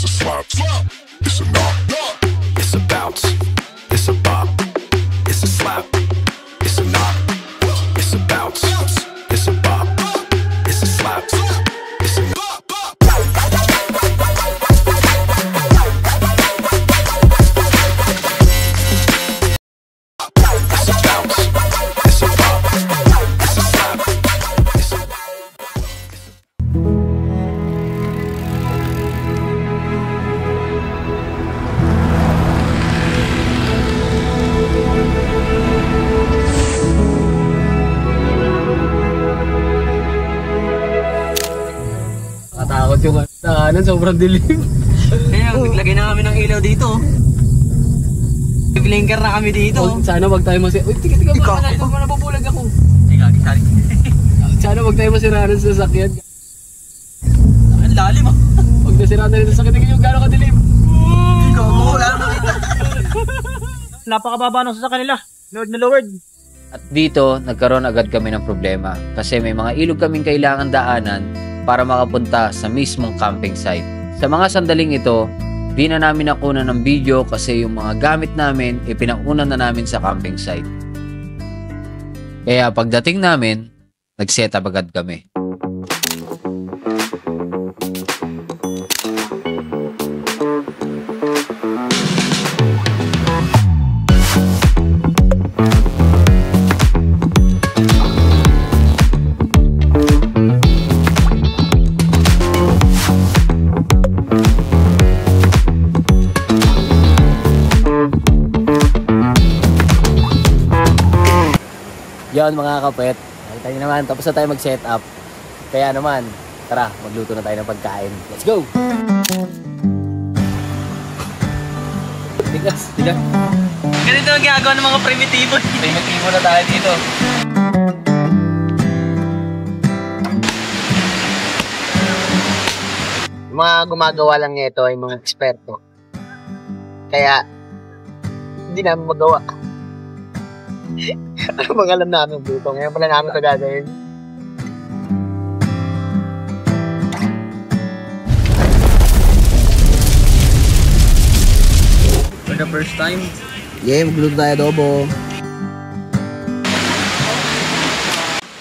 It's a slap, it's a knock, it's a bounce, it's a bop, it's a slap, it's a knock, it's a bounce, it's a bop, it's a slap, it's a knock. Katakot yung daanan, sobrang dilim. Kaya naglagay na kami ng ilaw dito. Blinker na kami dito. Sana wag tayo masira. Uy, tiga ba nabubulag ako. Sige, sorry. Sana wag tayo masirahan sa sasakyan. Ang lalim ah. Huwag nasiraan na rin sa sasakyan. Tingnan yung gano'ng kadilim. Ikaw mo, wala na kita. Napakababa nung sa kanila. Lord na Lord. At dito, nagkaroon agad kami ng problema kasi may mga ilog kaming kailangan daanan para makapunta sa mismong camping site. Sa mga sandaling ito, di na namin nakunan ng video kasi yung mga gamit namin ipinakunan na namin sa camping site. Kaya pagdating namin, nag-set up agad kami. Yan mga kapet, nakita nyo naman, tapos na tayo mag-set up. Kaya naman, tara, magluto na tayo ng pagkain. Let's go! Tigas. Ganito ang ginagawa ng mga primitibo. Primitibo na tayo dito. Yung mga gumagawa lang nito ay mga eksperto. Kaya, hindi namin magawa. Ano bang alam namin dito? Ngayon pala namin ito gagawin. For the first time. Yeah, magluto tayo adobo.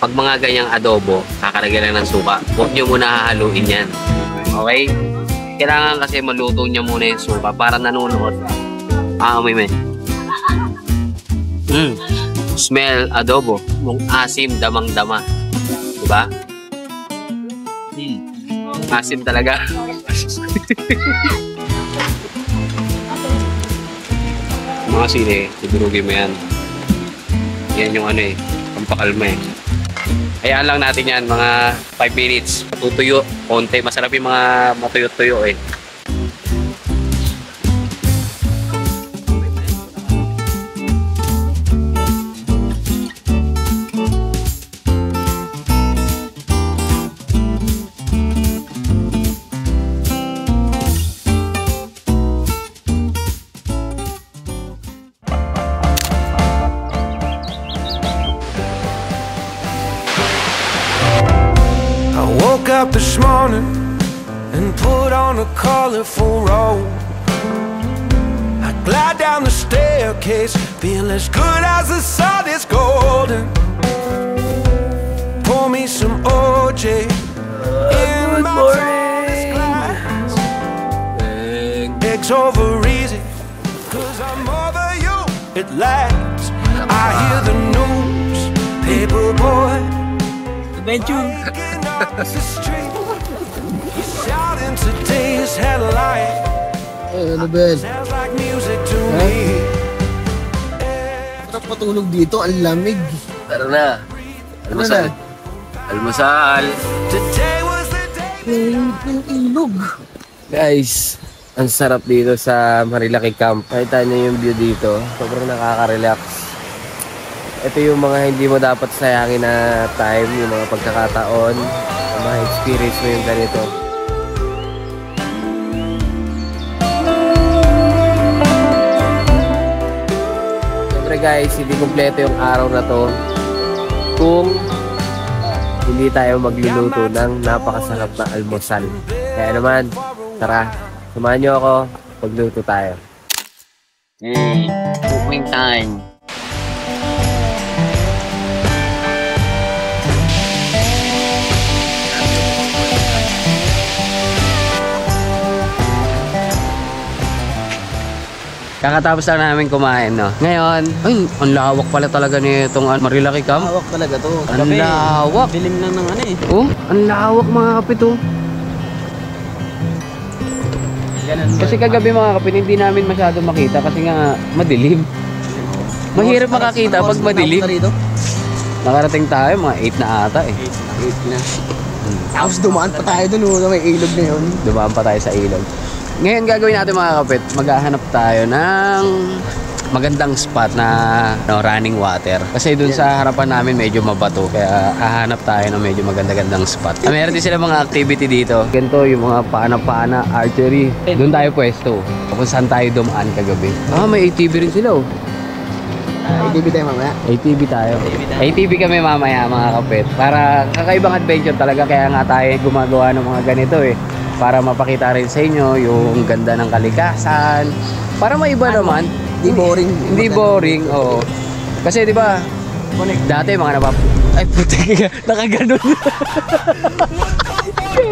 Pag mga ganyang adobo, kakaragyan lang ng suka. Huwag nyo muna hahaluin yan. Okay? Kailangan kasi maluto nyo muna yung suka para nanunuot. Amoy mo. Smell adobo. Mung asim, damang-dama. Diba? Asim talaga. Mga sili, sigurugin mo yan. Yan yung ano pampakalma Hayaan lang natin yan, mga 5 minutes. Matutuyo, konti. Masarap yung mga matuyo-tuyo Up this morning and put on a colorful robe. I glide down the staircase, feel as good as the sun is golden. Pour me some OJ in my glass. Eggs over easy, 'cause I'm over you at last. I hear the news, paper boy Adventure. shouting today's headline. Ano Ben? Sounds like music to me. Sarap matulog dito, ang lamig. Tara na. Almusal. Almusal. Today was the day. Ang ilog. Guys, ang sarap dito sa Marilaki Camp. Nakita niyo yung view dito. Sobrang nakaka-relax. Ito yung mga hindi mo dapat sayangin na time, yung mga pagkakataon, yung mga experience mo yung ganito. Siyempre guys, hindi kompleto yung araw na to kung hindi tayo magluluto ng napakasarap na almusal. Kaya naman, tara, Samahan niyo ako, pagluto tayo. Hey, cooking time. Kakatapos lang namin kumain, no? Ngayon, ay, ang lawak pala talaga nitong Marilaki Camp. Hawak talaga to. Ang lawak. Dilim lang ng ano eh. Oh, ang lawak mga kapit, oh. Kasi kagabi mga kapit, hindi namin masyado makita kasi nga madilim. Mahirap makakita pag madilim. Nakarating tayo, mga 8 na ata eh. 8 na. Tapos dumaan pa tayo dun, may ilog na yun. Dumaan pa tayo sa ilog. Ngayon gagawin natin mga kapit, maghahanap tayo ng magandang spot na running water. Kasi dun sa harapan namin medyo mabato, kaya hahanap tayo ng medyo maganda-gandang spot. Meron din sila mga activity dito. Ganito yung mga pana-pana, archery. Doon tayo pwesto. Kung saan tayo dumaan kagabi. May ATV rin sila oh. ATV tayo mamaya. ATV tayo. ATV kami mamaya mga kapit. Para kakaibang adventure talaga, kaya nga tayo gumagawa ng mga ganito eh. Para mapakita rin sa inyo yung ganda ng kalikasan. Para maiba naman. Hindi boring. Hindi boring, oo. Kasi di ba, dati mga ay putik, nakaganon.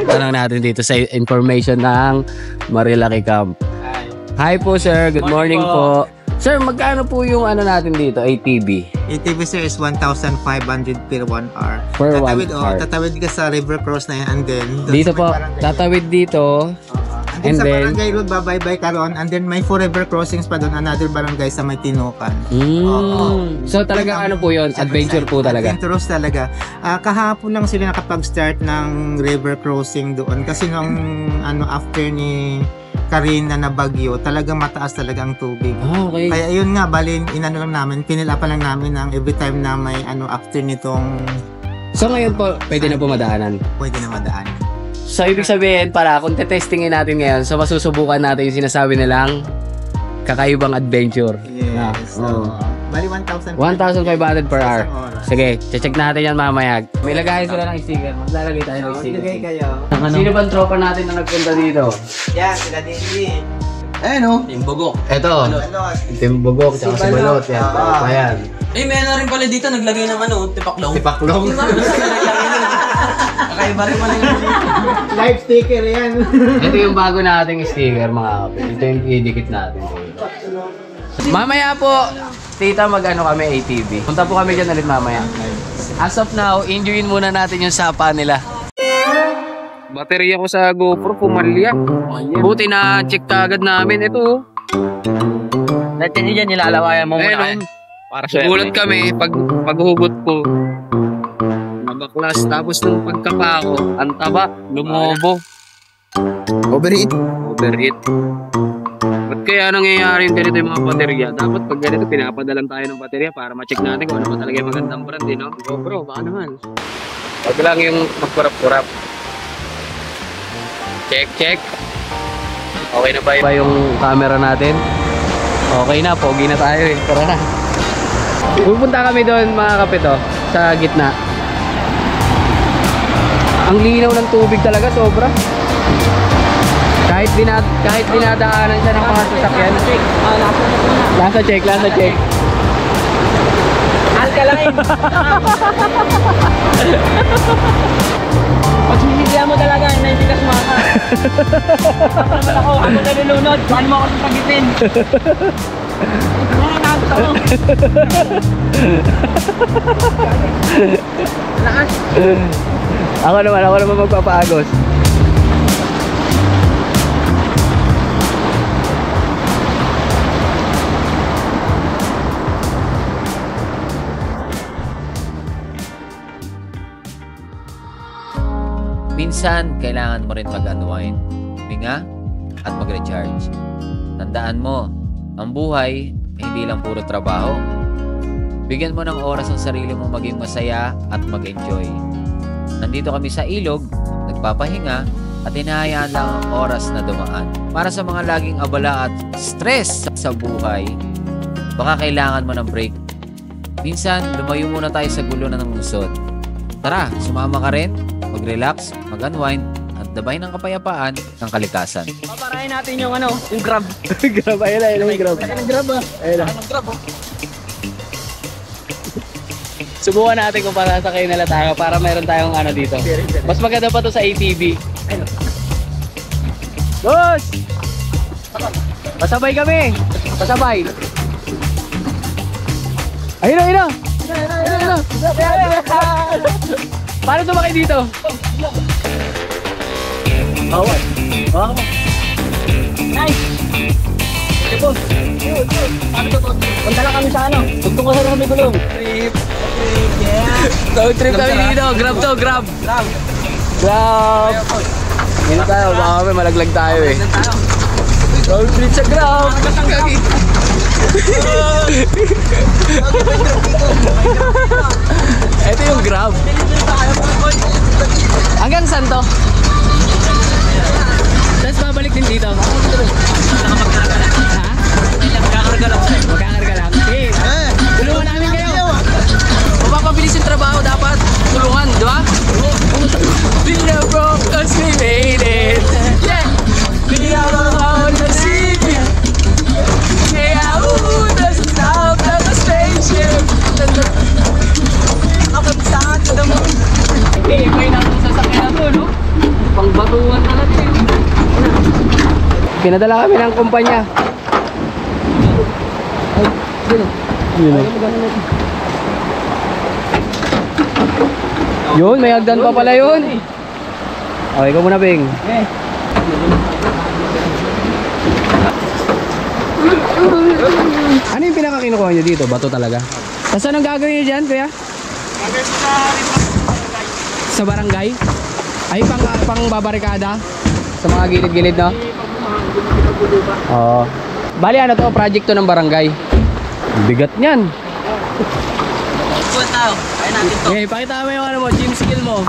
Tanong natin dito sa information ng Marilaki Camp. Hi po sir, good morning po. Sir, magkano po yung ano natin dito, ATV? ATV sir is 1,500 per 1 hour. Per 1 hour. Tatawid ka sa river cross na yan and then Dito po, tatawid dito. And And sa then, barangay road, babaybay ka roon. And then may forever crossings pa doon, another barangay sa may Tinukan. So talaga ano po yun, adventure po talaga. Adventurous talaga. Kahapon lang sila nakapag-start ng river crossing doon. Kasi nung after ni Karina na bagyo, talagang mataas talaga ang tubig. Okay. Kaya yun nga, bali, lang namin, pinilapan lang namin ng every time na may after nitong So ngayon po, pwede na po madaanan. pwede na madaan. So ibig sabihin para kung testingin natin ngayon, so masusubukan natin yung sinasabi nilang kakaibang adventure. Yes. Bali 1,000. 1,500 per hour. Isang oras. Sige, check natin yan mamaya. May lagayan sila ng sticker. Maglalagay tayo ng sticker. Maglagay kayo. Sino bang tropa natin na nagpunta dito? Yan, sila din. Ayan o. Timbogok. Ito. Balot. Timbogok, tsaka si Balot. Yan, tropa yan. Eh, may ano rin pala dito, naglagay ng ano, tipaklong. Tipaklong. Kakaiba rin pala yun. Live sticker yan. Ito yung bago nating sticker mga kapit. Ito yung idikit natin. Mamaya po, tita mag-ano kami ATV. Punta po kami dyan ulit mamaya. As of now, enjoyin muna natin yung sapa nila. Baterya ko sa GoPro, pumalya. Buti na check agad namin. Ito. Natin nyo dyan, nilalawayan mo muna. Ayun, gulat kami paghugot ko. Nabaklas. Tapos nung pagkapa ko, ang taba, lumobo. Overheat. Overheat. Ba't kaya nangyayari yung ganito yung mga baterya? Dapat pag ganito, pinapadalan tayo ng baterya para ma-check natin kung ano ba talaga yung magandang brand, no? GoPro, baka naman. Wag lang yung magkurap-kurap. Check. Okay na ba yung camera natin? Okay na, pogi na tayo eh. Tara na. Pupunta kami doon mga kapito, sa gitna. Ang linaw ng tubig talaga, sobra. Kahit dinadaanan siya ng mga sasakyan. Lasa check. Alkaline. Pag sinisiya mo talaga, hindi ka sumaka. Ako nalulunod. Paano mo ako sasagitin? Nakakabot ako. Lakas. Ako naman magpapaagos. Minsan, kailangan mo rin mag-unwind, huminga, at mag-recharge. Tandaan mo, ang buhay, hindi lang puro trabaho. Bigyan mo ng oras ang sarili mo maging masaya at mag-enjoy. Nandito kami sa ilog, nagpapahinga, at hinahayaan lang ang oras na dumaan. Para sa mga laging abala at stress sa buhay, baka kailangan mo ng break. Minsan, lumayo muna tayo sa gulo na ng lungsod. Tara, sumama ka rin, mag-relax, mag-unwind, at dabay ng kapayapaan ng kalikasan. Paparahin natin yung ano, yung grab. Grab, ayun na, yung grab. Ayun ang grab ah. Ayun na. Ang grab oh. Subukan natin kung pasasakay nila tayo para meron tayong ano dito. Mas maganda pa to sa ATV. Boss! Pasabay kami! Pasabay! Ayun na, ayun na! Ayun na! Paano tumakay dito? Bawal! Bawal mo! Nice! Sige po. Paano to po? Punta lang kami sa ano. Tugtong ko sa kami gulong. Trip. Yeah. Road trip kami dito. Grab to, grab. Grab. Grab. Hindi tayo. Baka kami malaglag tayo eh. Road trip sa grab. Ito yung grab. Hanggang saan to? Tapos babalik din dito. Ha? Magkakarga lang. Magkakarga lang. Sige. Tulungan namin kayo. Mapapabilis yung trabaho dapat. Tulungan, di ba? We are broke cause we made it. Yeah. We are on the city. Yeah, ooh, there's a sound of a spaceship. Nakapagsaan sa damo. Okay, may nang sasakyan na to, no? Pangbatuan talaga yun. Pinadala kami ng kumpanya. Yun, may hagdan pa pala yun. Okay, ikaw muna, Bing. Ano yung pinakakinukuha nyo dito? Bato talaga? Tapos anong gagawin nyo dyan, kuya? Sa barangay? Ay, pang babarikada? Sa mga gilid-gilid, no? Oo. Bali, ano to? Project to ng barangay. Bigat niyan. Buwan tayo. Kaya natin to. Okay, pakita mo yung ano mo, gym skill mo.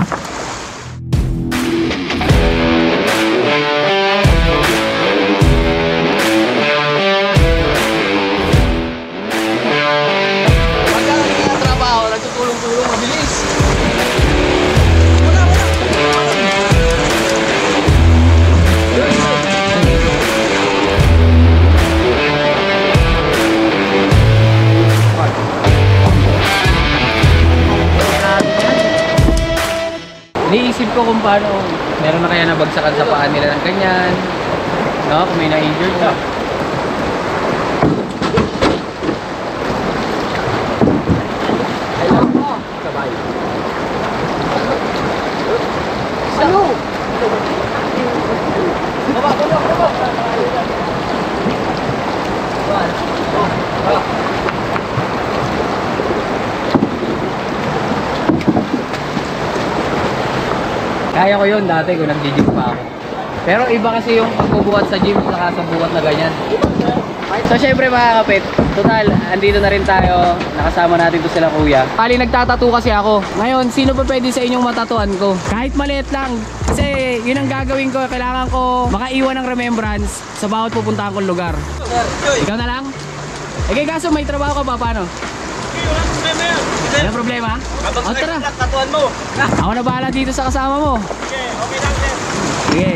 Pagka ng trabaho, nagtutulong-tulong, mabilis. Iniisip ko kung paano meron na kaya nabagsakan sa paa nila ng ganyan, no? Kung may na-injured ka. Sabay. Ano? Kaya ko yun dati kung nag-gym pa ako. Pero iba kasi yung pagbubuhat sa gym saka sa buhat na ganyan. So syempre mga kapit, total, andito na rin tayo. Nakasama natin to sila kuya. Kali nagtatattoo kasi ako. Ngayon, sino pa pwede sa inyong matatuan ko? Kahit maliit lang. Kasi yun ang gagawin ko. Kailangan ko makaiwan ng remembrance sa bawat pupuntahan kong lugar. Ikaw na lang? Okay, kaso may trabaho ka pa, paano? Wala problema? O tara. Tatuan mo. Ako na bahala dito sa kasama mo. Okay lang sir. Sige.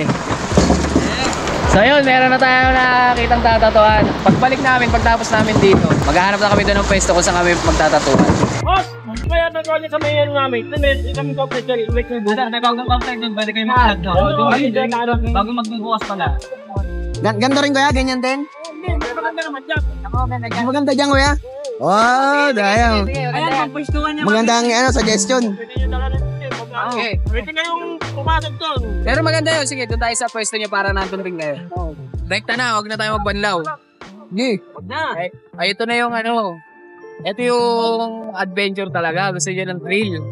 So yun, meron na tayo nakitang tatatuan. Pagbalik namin, pagtapos namin dito, maghahanap na kami doon ng pwesto kung saan kami magtatatuan. Boss! Kaya nag-ulit sa may ano namin. Kami compressor. Nagawag ng complaint dun, pwede kayo mag-add. Bago magbubukas pala. Ganda rin kuya, ganyan din. Hindi, maganda naman dyan. Maganda dyan kuya. Oh, dahil. Ayan, pagpustuhan niya. Maganda ang ano, suggestion. Pwede nyo dala rin. Okay. Pwede kayong pumasok doon. Pero maganda yun. Sige, doon tayo sa pwesto niyo para nandun rin kayo. Direkta na, huwag na tayo magbanlaw. Sige. Huwag na. Ay, ito na yung ano. Ito yung adventure talaga. Gusto niyo ng thrill.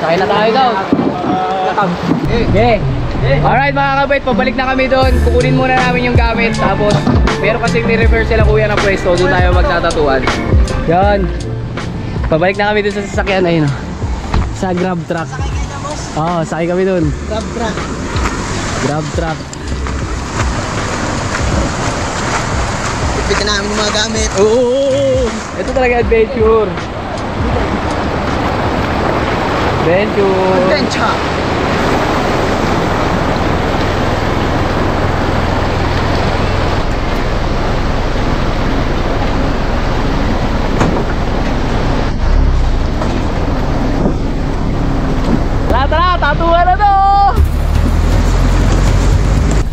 Sakay na tayo daw. Okay. Alright mga kabait, pabalik na kami doon. Kukunin muna namin yung gamit. Tapos, meron kasing ni-reverse sila kuya ng pwesto. Doon tayo magtatatuan. Yan. Pabalik na kami doon sa sasakyan. Ayun o. Sa grab truck. Oo, sakay kami doon. Grab truck. Grab truck. Pipika namin yung mga gamit. Oo. Ito talaga adventure. Adventure. Adventure.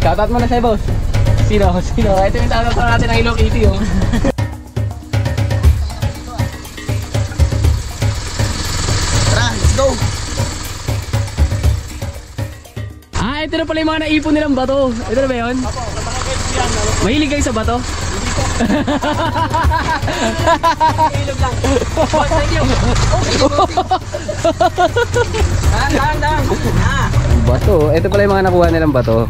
Shoutout mo na sa'yo, boss. Sino? Ito yung tawag pa natin ng Hello Kitty, oh. Tara, let's go! Ito na pala yung mga naipon nilang bato. Ito na ba yun? Mahilig kayo sa bato? Ilog lang. Thank you. Dang. Bato. Ito pala yung mga nakuha nilang bato.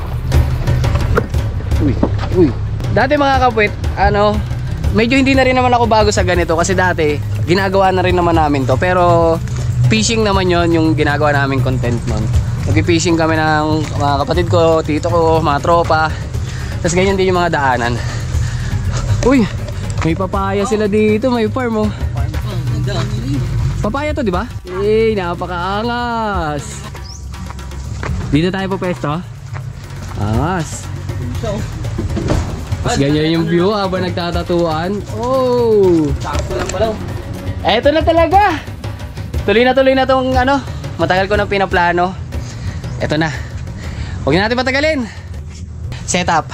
Uy. Dati mga kapwit, medyo hindi na rin naman ako bago sa ganito kasi dati ginagawa na rin naman namin to. Pero fishing naman yon yung ginagawa naming content nun. Nag-fishing kami ng mga kapatid ko, tito ko, mga tropa. Tapos ganyan din yung mga daanan. Uy, may papaya sila dito, may farm, oh. Papaya to, di ba? Napakaangas. Dito tayo po pesto. Angas. Tapos ganyan yung view habang nagtatatuan. Oh! Sakto lang pala. Eto na talaga. Tuloy na tong matagal ko nang pinaplano. Eto na. Huwag na natin patagalin. Setup.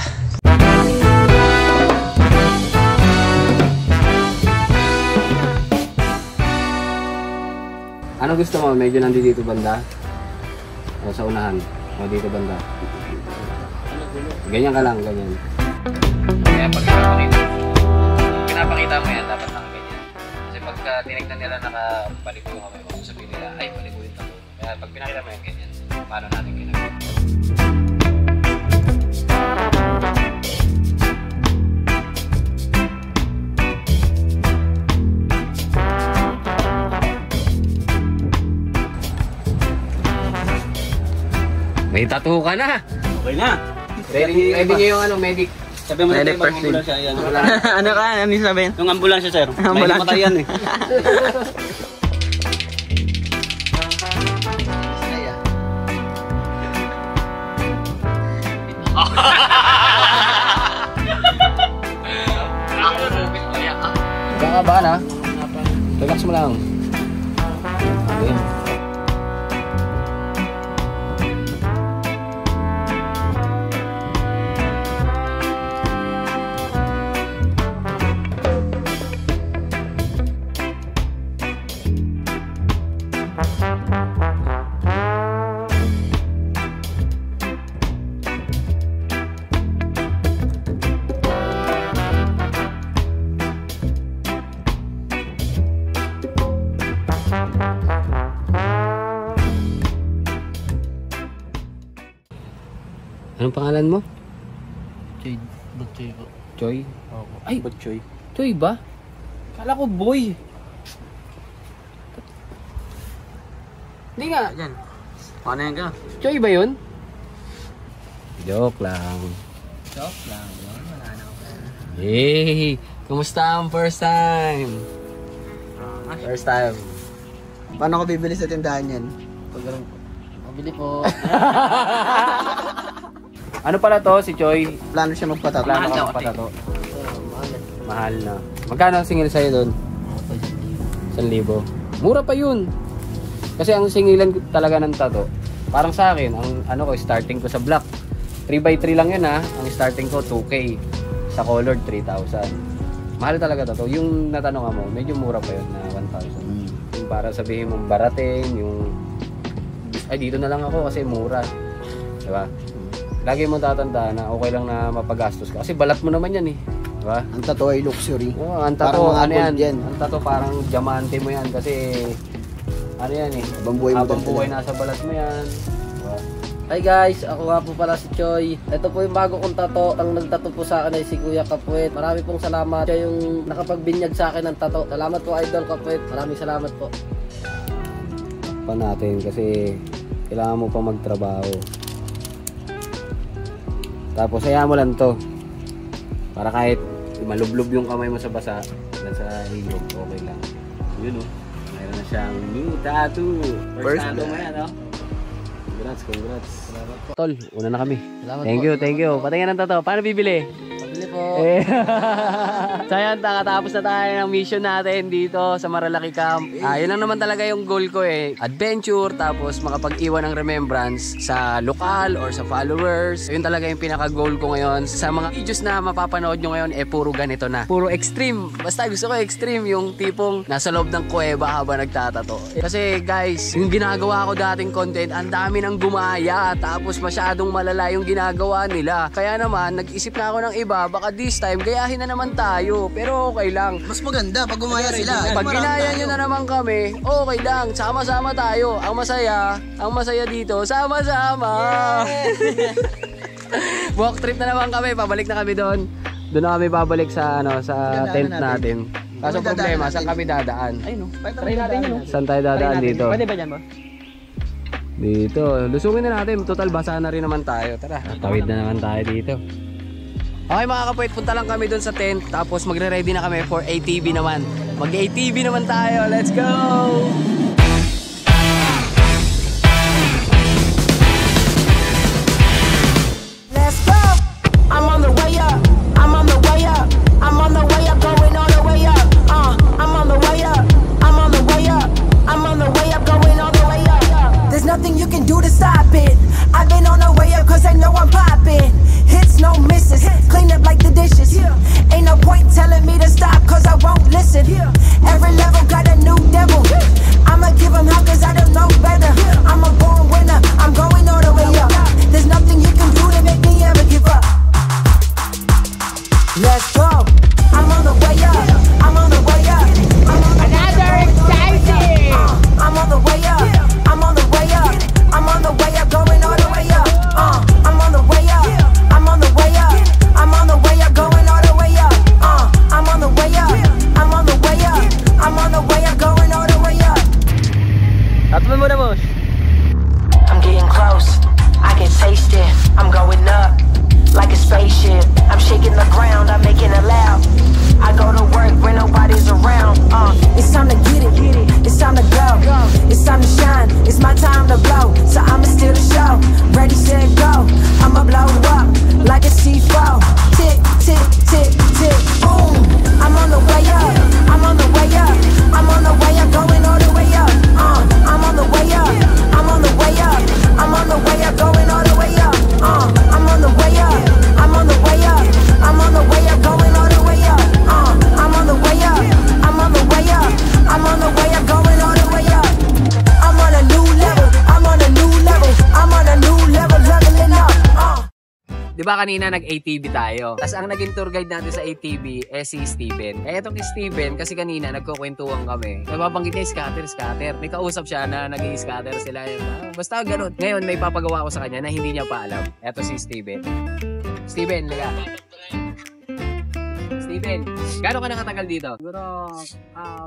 Ano gusto mo? Medyo nandito banda? O sa unahan? O dito banda? Ganyan ka lang, ganyan. Kaya pag pinapakita mo yan, dapat lang ganyan. Kasi pagka tinignan nila nakabalik yung kamay mo, sabihin nila, ay balik ulit ako. Kaya pag pinakita mo yan, ganyan. Paano natin ginagawa? May tattoo ka na! Okay na. Ready niyo yung medic. Sabi mo na tayo mag-ambulansya. Yan. Ano ka? Ano yung sabihin? Yung ambulansya, sir. May namatay yan eh. Kakabahan ha? Relax mo lang. Okay. Anong pangalan mo? Choy. Butchoy po. Choy? Opo. Ay, Butchoy. Choy ba? Kala ko boy. Hindi nga. Yan. Paano yan ka? Choy ba yun? Joke lang. Joke lang. Wala na ako. Hey! Kumusta ang first time? First time. Paano ko bibili sa tindahan yan? Mabili po. Ano pala to si Choy? Plano siya magpatato. Plano ka magpatato. Mahal na. Magkano ang singil sa'yo doon? 1,000. Mura pa yun. Kasi ang singilan talaga ng tato, parang sa akin, ang starting ko sa black, 3x3 lang yun ha. Ang starting ko 2K. Sa colored 3,000. Mahal talaga tato. Yung natanong mo, medyo mura pa yun na 1,000. Yung para sabihin mong barating, yung ay dito na lang ako kasi mura. Diba? Lagi mo tatandaan na okay lang na mapagastos ka. Kasi balat mo naman yan eh. Diba? Ang tattoo ay luxury. Oo, ang tato, Parang mga ano gold yan? Ang tato parang diamante mo yan kasi ano yan eh. Habang buhay mo Habang talaga. buhay nasa balat mo yan. Diba? Hi guys, ako nga po pala si Choy. Ito po yung bago kong tato. Ang nagtato po sa akin ay si Kuya Kapwet. Marami pong salamat. Siya yung nakapagbinyag sa akin ng tato. Salamat po Idol Kapwet. Maraming salamat po. Pa natin kasi kailangan mo pa magtrabaho. Tapos hayaan mo lang to. Para kahit malublob yung kamay mo sa basa, sa hilog, okay lang. Yun oh. Mayroon na siyang new tattoo. First tattoo mo yan oh. Congrats. Salamat po. Tol, una na kami. Salamat Thank po. you. Patingin ng tattoo. Paano bibili? Pabili po po. So yan, nakatapos na tayo ng mission natin dito sa Marilaki Camp. Yun lang naman talaga yung goal ko eh. Adventure, tapos makapag-iwan ng remembrance sa lokal or sa followers. Yun talaga yung pinaka-goal ko ngayon. Sa mga videos na mapapanood nyo ngayon, puro ganito na. Puro extreme. Basta gusto ko extreme, yung tipong nasa loob ng kuweba habang nagtatato. Kasi guys, yung ginagawa ko dating content, ang dami nang gumaya. Tapos masyadong malala yung ginagawa nila. Kaya naman, nag-isip na ako ng iba, baka this time, gayahin na naman tayo. Pero okay lang. Mas maganda pag gumaya sila. Pag ginaya nyo na naman kami, okay lang. Sama-sama tayo. Ang masaya dito, sama-sama. Walk trip na naman kami. Pabalik na kami doon. Doon na kami babalik sa tent natin. Kaso problema, saan kami dadaan? Ayun, try natin yun. Saan tayo dadaan dito? Pwede ba dyan mo? Dito. Lusungin na natin. Total, basa na rin naman tayo. Tara, tawid na naman tayo dito. Okay mga kapwet, punta lang kami doon sa tent. Tapos magre-ready na kami for ATV naman. Mag-ATV naman tayo. Let's go! Let's go. I'm on the way up. I'm on the way up. I'm on the way up, going all the way up. I'm on the way up. I'm on the way up. I'm on the way up, going all the way up. There's nothing you can do to stop it. I've been on the way up 'cause I know I'm popping. Hits, no misses. Clean up like the dishes. Ain't no point telling me to stop 'cause I won't listen. Every level got a new devil. I'ma give them hell 'cause I don't know better. I'm a born winner. I'm going all the way up. There's nothing you can do to make me ever give up. Let's go. I'm on the way up. I'm on the way up. Another exciting. I'm on the way up. I'm on the way up. I'm on the way up, going all the way up. I'm on the way up. I'm on the way up. I'm on the way up, going all the way up. I'm on the way up. I'm on the way up. I'm on the way up, going all the way up. Tatlo mo na, boss. I'm getting close. I can taste it. I'm going up like a spaceship. I'm shaking the ground. I'm making it loud. I go to work when nobody's around. It's time to get it. It's time to go. It's time to shine. It's my time to blow. So I'ma steal the show. Ready, set, go. I'ma blow up like a C4. Tick, tick, tick, tick, boom. I'm on the way up. I'm on the way up. I'm on the way up, going all the way up. I'm on the way up. I'm on the way up. I'm on the way up, going all the way up. I'm on the way up. I'm on the way up. I'm on the way up, going all the way up. I'm on the way up. I'm on the way up. I'm on the way up, going all the way up. I'm on a new level. I'm on a new level. I'm on a new level, leveling up. Di ba kanina nag-ATV tayo? Tapos ang naging tour guide natin sa ATV si Steven. Etong Steven, kasi kanina nagkukwentuhan kami. Nababanggit niya scatter. May kausap siya na nag-i-scatter sila. Basta ganun. Ngayon may papagawa ko sa kanya na hindi niya pa alam. Eto si Steven. Steven, liga. Steven, gaano ka nakatagal dito? Siguro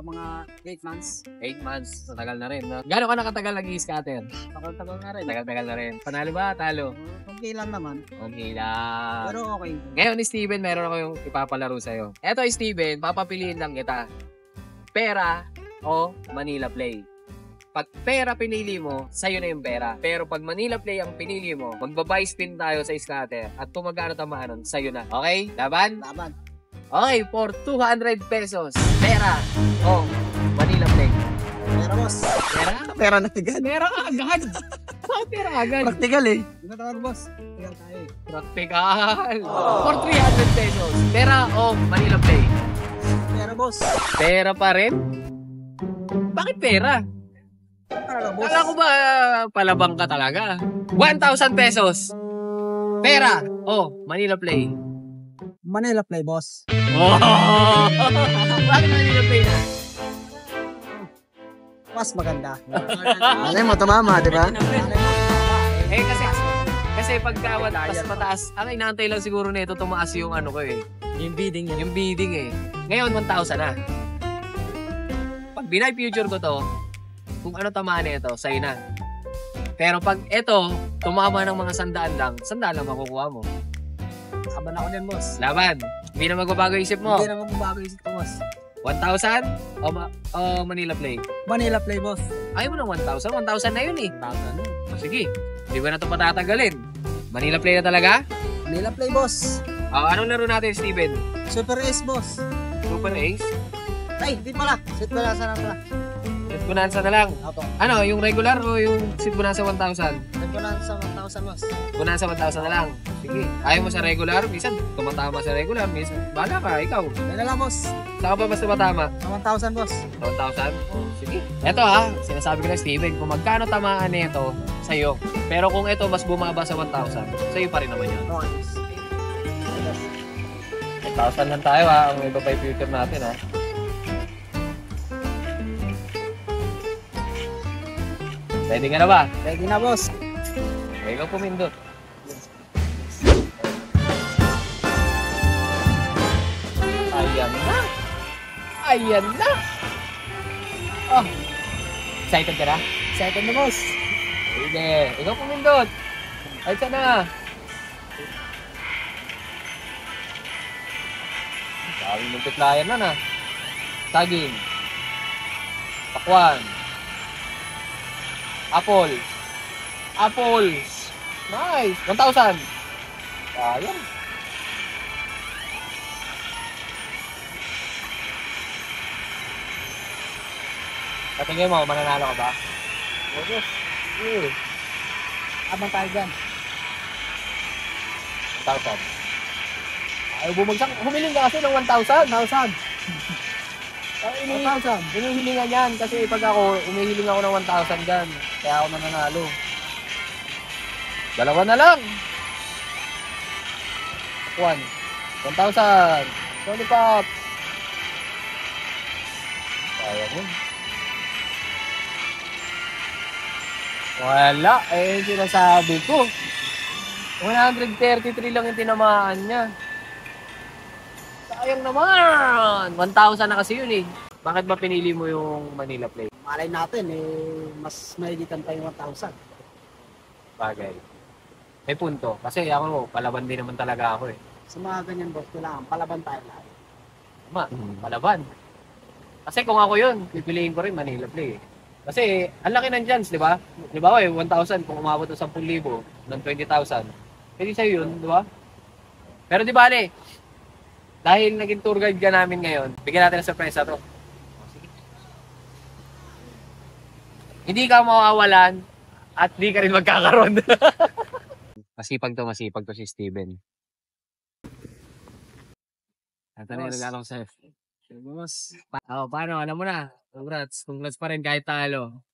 mga 8 months. 8 months. Matagal na rin. No? Gaano ka nakatagal nag-i-scatter? Tagal na rin. Tagal na rin. Panalo ba? Talo? Okay lang naman. Okay lang. Pero okay. Ngayon ni Steven, meron ako yung ipapalaro sa'yo. Eto Steven, papapiliin lang kita. Pera o Manila Play. Pag pera pinili mo, sa'yo na yung pera. Pero pag Manila Play ang pinili mo, magbabuy spin tayo sa scatter at kung magkano tamaan nun, sa'yo na. Okay? Laban? Laban. Okay, for 200 pesos. Pera o Manila Play. Pera, boss. Pera? Pera na agad. Pera agad. Pera agad. Practical eh. Hindi na boss. Tingnan tayo. Practical. For 300 pesos. Pera o Manila Play. Pera, boss. Pera pa rin? Bakit pera? Pera, boss. Kala ko ba palabang ka talaga? 1,000 pesos. Pera o Manila Play. Manila Play, boss. Oh! Bakit Manila Play na? Mas maganda. Alay mo, tumama, di ba? Eh kasi pagka mas mataas, ang inaantay lang siguro nito tumaas yung ano ko eh. Yung bidding yan. Yung bidding eh. Ngayon 1,000 na. Pag binay future ko to, kung ano tamaan nito, sa'yo na. Pero pag ito, tumama ng mga 100 lang makukuha mo. Kaban ako din, boss. Laban. Hindi na magbabago isip mo. Hindi na magbabago isip ko, boss. 1,000 o Manila Play? Manila Play, boss. Ayaw mo ng 1,000? 1,000 na yun eh. Sige. Hindi ba na ito patatagalin? Manila Play na talaga? Manila Play, boss. Anong laro natin, Steven? Super Ace, boss. Super Ace? Ay, di pala. Sweet Bonanza na pala. Sweet Bonanza na lang. Opo. Ano, yung regular o yung Sweet Bonanza 1,000? Sweet Bonanza 1,000, boss. Bonanza 1,000 na lang. Sige. Ayaw mo sa regular, minsan tumatama sa regular, minsan bahala ka, ikaw. Yan na lang, boss. Saan ka ba mas tumatama? 1,000, boss. 1,000? Sige. Eto sinasabi ko na Steven, kung magkano tamaan nito sa'yo. Pero kung ito mas bumaba sa 1,000, sa'yo pa rin naman yan. Okay, boss. 1,000 lang tayo ang iba pa yung future natin Ready ka na ba? Ready na, boss. Ikaw pumindot. Ayan na! Ayan na! Oh! Excited ka na? Excited na, boss. Sige, ikaw pumindot. Ay, sana. Daming multiplier na. Saging. Pakwan. Apple. Apples. Nice. 1,000. Ayan. Patingin mo, mananalo ka ba? Okay. Abang tayo dyan. 1,000. Ayaw bumagsak. Humiling ka kasi ng 1,000. 1,000. Hinihilingan yan. Kasi pag ako, umihiling ako ng 1,000 dyan. Kaya ako nananalo. Dalawa na lang. 1,000. Lollipop. Ayaw mo. Wala. Eh, sinasabi ko. 133 lang yung tinamaan niya. Sayang naman. 1,000 na kasi yun eh. Bakit ba pinili mo yung Manila Play? Malay natin, mas maigitan pa yung 1,000. Bagay. May punto. Kasi ako, palaban din naman talaga ako eh. Sa mga ganyan, boss, kailangan palaban tayo lahat. Tama, palaban. Kasi kung ako yun, pipiliin ko rin Manila Play eh. Kasi ang laki ng chance, di ba? Di ba, 1,000 kung umabot ng 10,000 ng 20,000. Pwede sa'yo yun, di ba? Pero di ba, dahil naging tour guide ka namin ngayon, bigyan natin ng sorpresa to. Hindi ka mawawalan at di ka rin magkakaroon. masipag to si Steven. Ito na yung regalo ko sa'yo. Boss. Paano? Alam mo na. Congrats pa rin kahit talo.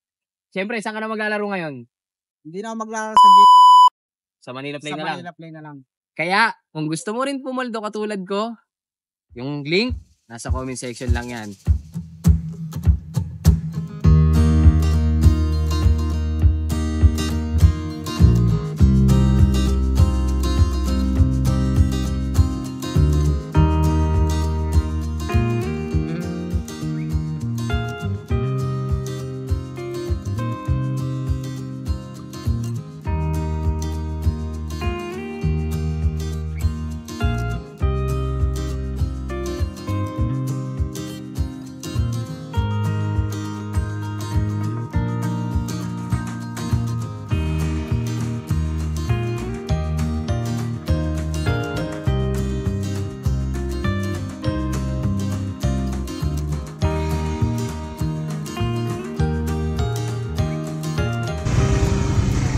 Siyempre, saan ka na maglalaro ngayon? Hindi na ako maglalaro sa Sa Manila Play sa na lang. Manila Play na lang. Kaya, kung gusto mo rin pumaldo katulad ko, yung link, nasa comment section lang yan.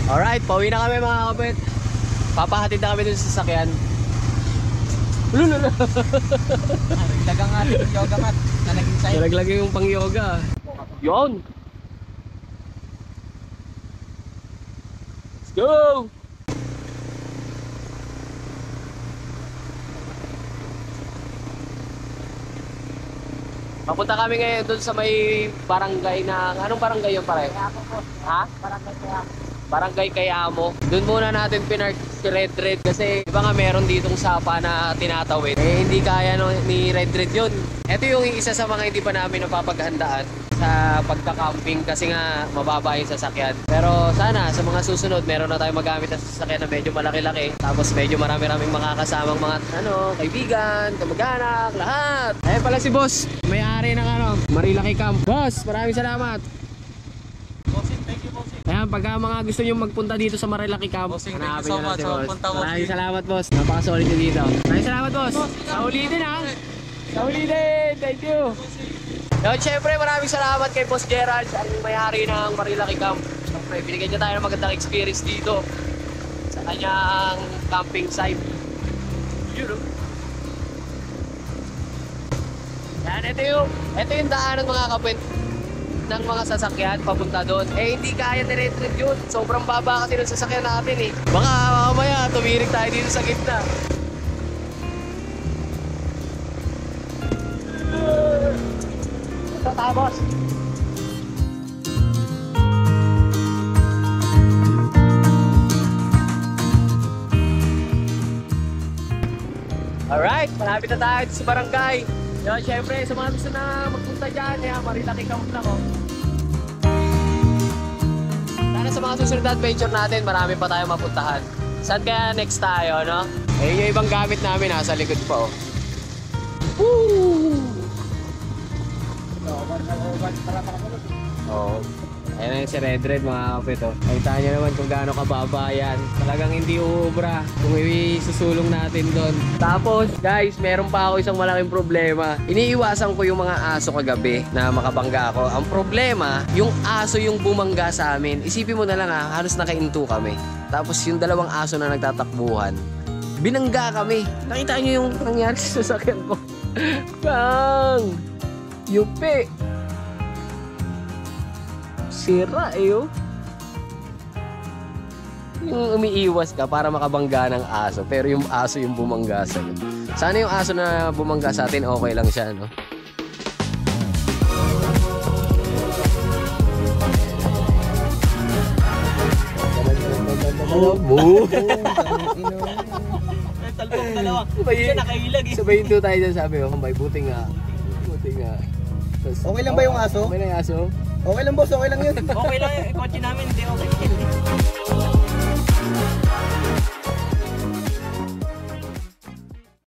Alright, pauwi na kami mga kapit. Papahatid na kami dun sa sasakyan. Naglagang nga yung yoga mat na naging sa'yo. Nalaglag yung pang yoga. Yun! Let's go! Papunta kami ngayon dun sa may barangay na... Anong barangay yun pare? Ha? Barangay Kayamo. Doon muna natin pinark si Red Red kasi iba nga meron ditong sapa na tinatawid. Eh hindi kaya ni Red Red yun. Ito yung isa sa mga hindi pa namin napapaghandaan sa pagka-camping kasi nga mababa yung sasakyan. Pero sana sa mga susunod meron na tayong magamit na sasakyan na medyo malaki-laki. Tapos medyo marami-raming makakasamang mga kaibigan, kamag-anak, lahat. Ayun pala si Boss, may-ari ng Marilaki Camp. Boss, maraming salamat. Bossing, thank you, Bossing. Ayan, pagka mga gusto nyo magpunta dito sa Marilaki Camp, Bossing, thank you hanapin so nyo na much si sa boss. pagpunta, boss. Maraming salamat, boss. Napaka-solid nyo dito. Maraming salamat, boss. Sa ulitin, ha. Sa ulitin. Thank you. Yun, syempre, maraming salamat kay Boss Gerald, ang may-ari ng Marilaki Camp. Syempre, binigyan niya tayo ng magandang experience dito sa kanyang camping site. Yun, no? Yan, ito yung daan ng mga kapit ng mga sasakyan papunta doon. Eh, hindi kaya nire-trip yun. Sobrang baba kasi ng sasakyan natin eh. Baka mamaya tumirik tayo dito sa gitna. Ito tayo, boss. Alright, malapit na tayo sa barangay. Yan, syempre, sa mga gusto na magpunta dyan, Marilaki Camp na ko. Sana sa mga susunod na adventure natin, marami pa tayo mapuntahan. Saan kaya next tayo, no? Eh, yung ibang gamit namin, nasa likod pa, oh. Woo! Oo. Ayan na yung si Red Red, mga kapit, oh. Nakita nyo naman kung gaano kababa yan. Talagang hindi uubra kung isusulong natin doon. Tapos, guys, meron pa ako isang malaking problema. Iniiwasan ko yung mga aso kagabi na makabangga ako. Ang problema, yung aso yung bumangga sa amin. Isipin mo na lang, ha, halos nakainto kami. Tapos yung dalawang aso na nagtatakbuhan, binangga kami. Nakita nyo yung nangyari sa sasakyan ko. Bang! Yupi! Sira eh, oh. Yung umiiwas ka para makabangga ng aso, pero yung aso yung bumangga sa'yo. Sana yung aso na bumangga sa atin, okay lang siya, no? Talpong dalawa. Siya nakailag eh. Sabay hinto tayo dyan, sabi ko, kumbay, buti nga. Buti nga. Okay lang ba yung aso? Okay na yung aso? Okay lang boss, okay lang yun. Okay lang yung kotse namin, hindi okay.